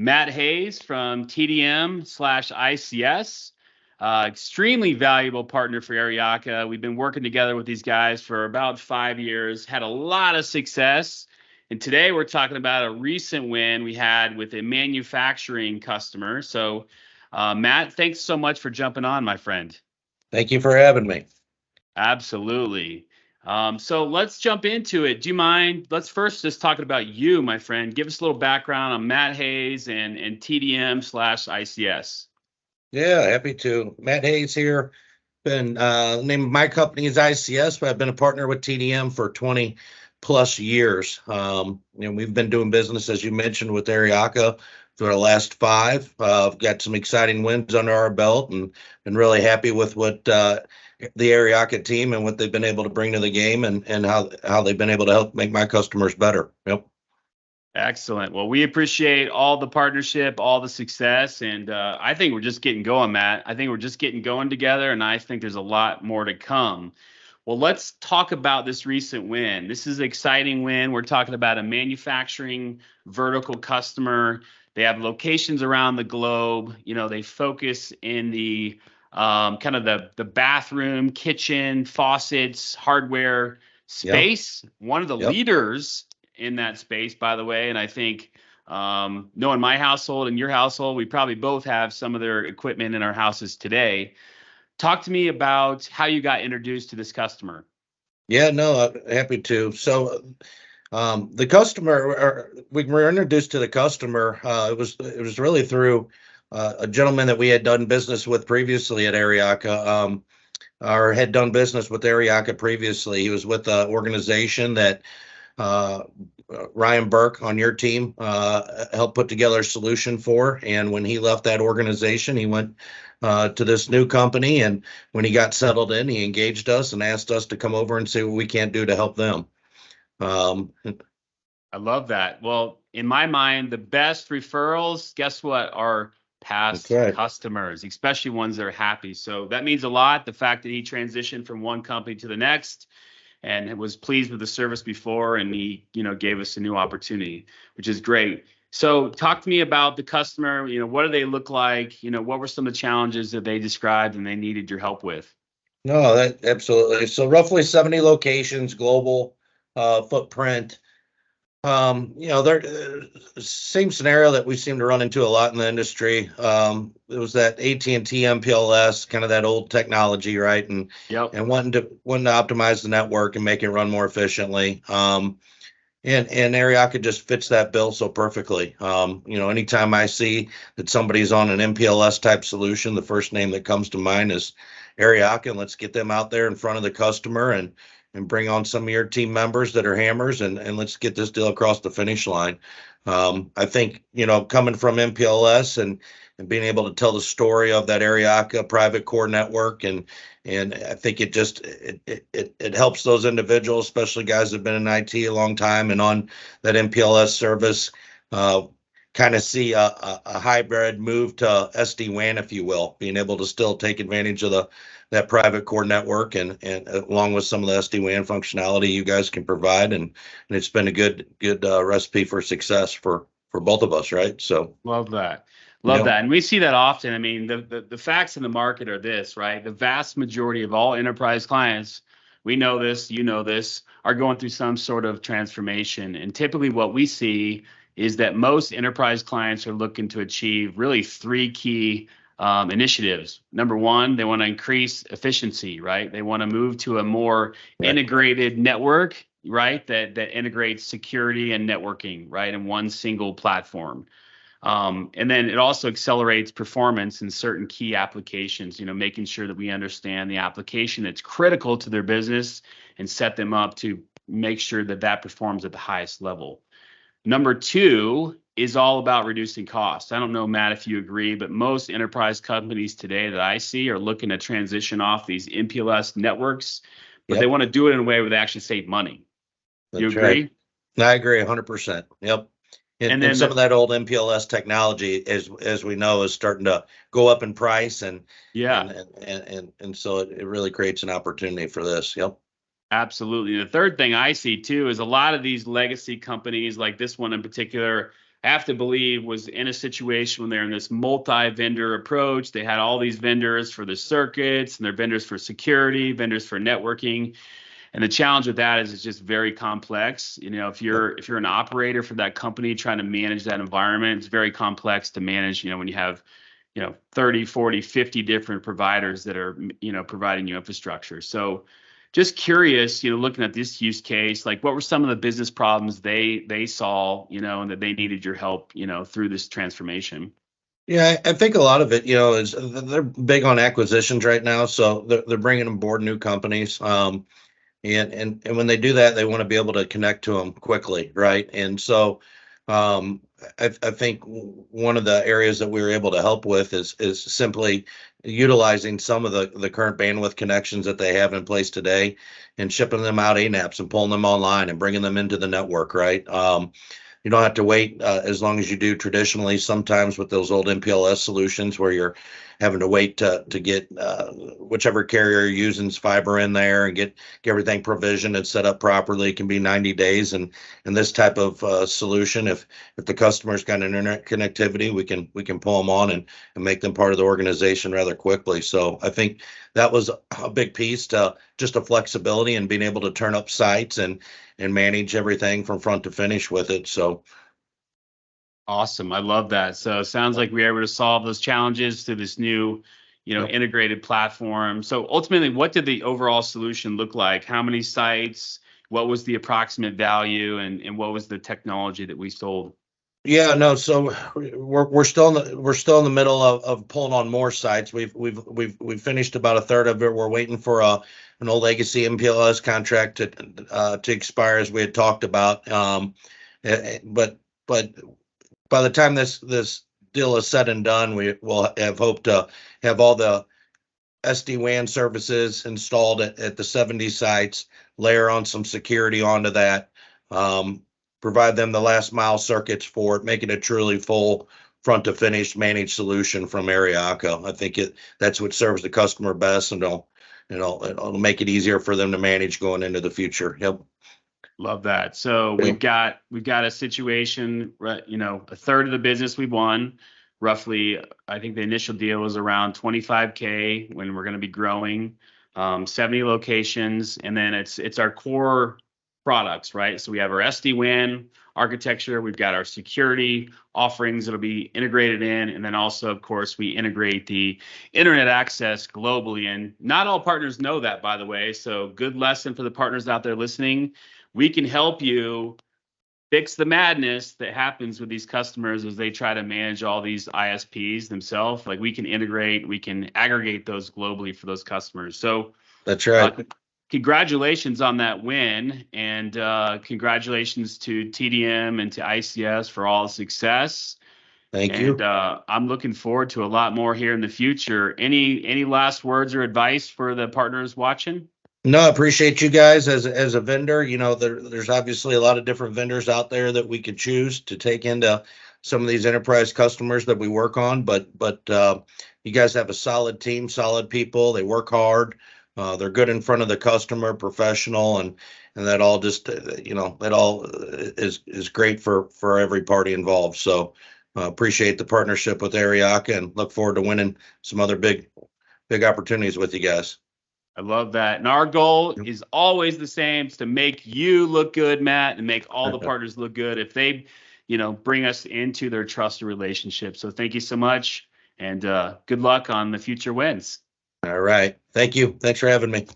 Matt Hayes from TDM/ICS. Extremely valuable partner for Aryaka. We've been working together with these guys for about 5 years, had a lot of success. And today we're talking about a recent win we had with a manufacturing customer. So, Matt, thanks so much for jumping on, my friend. Thank you for having me. Absolutely. So let's jump into it. Do you mind? Let's first just talk about you, my friend. Give us a little background on Matt Hayes and TDM/ICS. Yeah, happy to. Matt Hayes here. Been name of my company is ICS, but I've been a partner with TDM for 20 plus years. We've been doing business, as you mentioned, with Aryaka for the last 5. I've got some exciting wins under our belt and been really happy with what the Aryaka team and what they've been able to bring to the game and how they've been able to help make my customers better. Yep. Excellent. Well, we appreciate all the partnership, all the success, and I think we're just getting going, Matt. I think we're just getting going together, and I think there's a lot more to come. Well, let's talk about this recent win. This is an exciting win. We're talking about a manufacturing vertical customer. They have locations around the globe. They focus in the kind of the bathroom, kitchen, faucets, hardware space. Yep. One of the leaders in that space, by the way. And I think knowing my household and your household, we probably both have some of their equipment in our houses today. Talk to me about how you got introduced to this customer. Yeah, no, happy to. So the customer, we were introduced to the customer. It was really through a gentleman that we had done business with previously at Aryaka, or had done business with Aryaka previously. He was with an organization that Ryan Burke on your team helped put together a solution for. And when he left that organization, he went to this new company. And when he got settled in, he engaged us and asked us to come over and see what we can do to help them. I love that. Well, in my mind, the best referrals, guess what, are past customers, especially ones that are happy. So that means a lot. The fact that he transitioned from one company to the next and was pleased with the service before, and he, gave us a new opportunity, which is great. So talk to me about the customer. What do they look like? What were some of the challenges that they described and they needed your help with? No, that absolutely. So roughly 70 locations, global footprint. They're same scenario that we seem to run into a lot in the industry. It was that AT&T MPLS, kind of that old technology, right? And wanting to optimize the network and make it run more efficiently. And Aryaka just fits that bill so perfectly. Anytime I see that somebody's on an MPLS type solution, the first name that comes to mind is Aryaka, and let's get them out there in front of the customer and bring on some of your team members that are hammers and let's get this deal across the finish line. I think, coming from MPLS and being able to tell the story of that Aryaka private core network and I think it just it helps those individuals, especially guys that have been in IT a long time and on that MPLS service, kind of see a hybrid move to SD-WAN, if you will, being able to still take advantage of that private core network and along with some of the SD-WAN functionality you guys can provide. And it's been a good recipe for success for both of us, right? So love that. Love that. And we see that often. I mean, the facts in the market are this, right? The vast majority of all enterprise clients, we know this, are going through some sort of transformation. And typically what we see is that most enterprise clients are looking to achieve really 3 key initiatives. Number one, they want to increase efficiency, right? They want to move to a more integrated network, right? That integrates security and networking, right? In one single platform. And then it also accelerates performance in certain key applications, making sure that we understand the application that's critical to their business and set them up to make sure that performs at the highest level. Number 2 is all about reducing costs. I don't know, Matt, if you agree, but most enterprise companies today that I see are looking to transition off these MPLS networks, but they want to do it in a way where they actually save money. Do you agree? Right. I agree 100%. Yep. And then some of that old MPLS technology, as we know, is starting to go up in price, and so it really creates an opportunity for this. Yep. Absolutely. And the third thing I see too is a lot of these legacy companies, like this one in particular, I have to believe was in a situation when they're in this multi-vendor approach. They had all these vendors for the circuits, and they're vendors for security, vendors for networking. And the challenge with that is it's just very complex. If you're an operator for that company trying to manage that environment, it's very complex to manage, when you have 30, 40, 50 different providers that are, providing you infrastructure. So just curious, looking at this use case, like what were some of the business problems they saw, and that they needed your help, through this transformation? Yeah, I think a lot of it, is they're big on acquisitions right now. So they're bringing on board new companies. And when they do that, they want to be able to connect to them quickly, right? And so I think one of the areas that we were able to help with is simply utilizing some of the current bandwidth connections that they have in place today and shipping them out ANAPs and pulling them online and bringing them into the network, right? You don't have to wait as long as you do traditionally, sometimes with those old MPLS solutions where you're having to wait to get whichever carrier you're using's fiber in there and get everything provisioned and set up properly. It can be 90 days. And this type of solution, if the customer's got internet connectivity, we can pull them on and make them part of the organization rather quickly. So I think that was a big piece to just a flexibility and being able to turn up sites and manage everything from front to finish with it. So awesome. I love that. So it sounds like we were able to solve those challenges through this new, integrated platform. So ultimately, what did the overall solution look like? How many sites? What was the approximate value, and what was the technology that we sold? Yeah, no. So we're still in the middle of pulling on more sites. We've finished about a third of it. We're waiting for an old legacy MPLS contract to expire, as we had talked about. But by the time this deal is said and done, we will have hoped to have all the SD-WAN services installed at the 70 sites, layer on some security onto that, provide them the last mile circuits for it, make it a truly full front to finish managed solution from Aryaka. I think that's what serves the customer best, and it'll make it easier for them to manage going into the future. Yep. Love that. So we've got a situation, right? A third of the business we won, roughly. I think the initial deal was around 25K when we're going to be growing, 70 locations, and then it's our core products, right? So we have our SD-WAN architecture, we've got our security offerings that'll be integrated in, and then also, of course, we integrate the internet access globally. And not all partners know that, by the way. So good lesson for the partners out there listening. We can help you fix the madness that happens with these customers as they try to manage all these ISPs themselves. Like we can integrate, we can aggregate those globally for those customers. So that's right. Congratulations on that win, and congratulations to TDM and to ICS for all the success. Thank you. And I'm looking forward to a lot more here in the future. Any last words or advice for the partners watching? No, I appreciate you guys as a vendor. There's obviously a lot of different vendors out there that we could choose to take into some of these enterprise customers that we work on. But you guys have a solid team, solid people. They work hard. They're good in front of the customer, professional, and that all just that all is great for every party involved. So appreciate the partnership with Aryaka and look forward to winning some other big opportunities with you guys. I love that. And our goal is always the same, is to make you look good, Matt, and make all the partners look good if they, bring us into their trusted relationship. So thank you so much, and good luck on the future wins. All right. Thank you. Thanks for having me.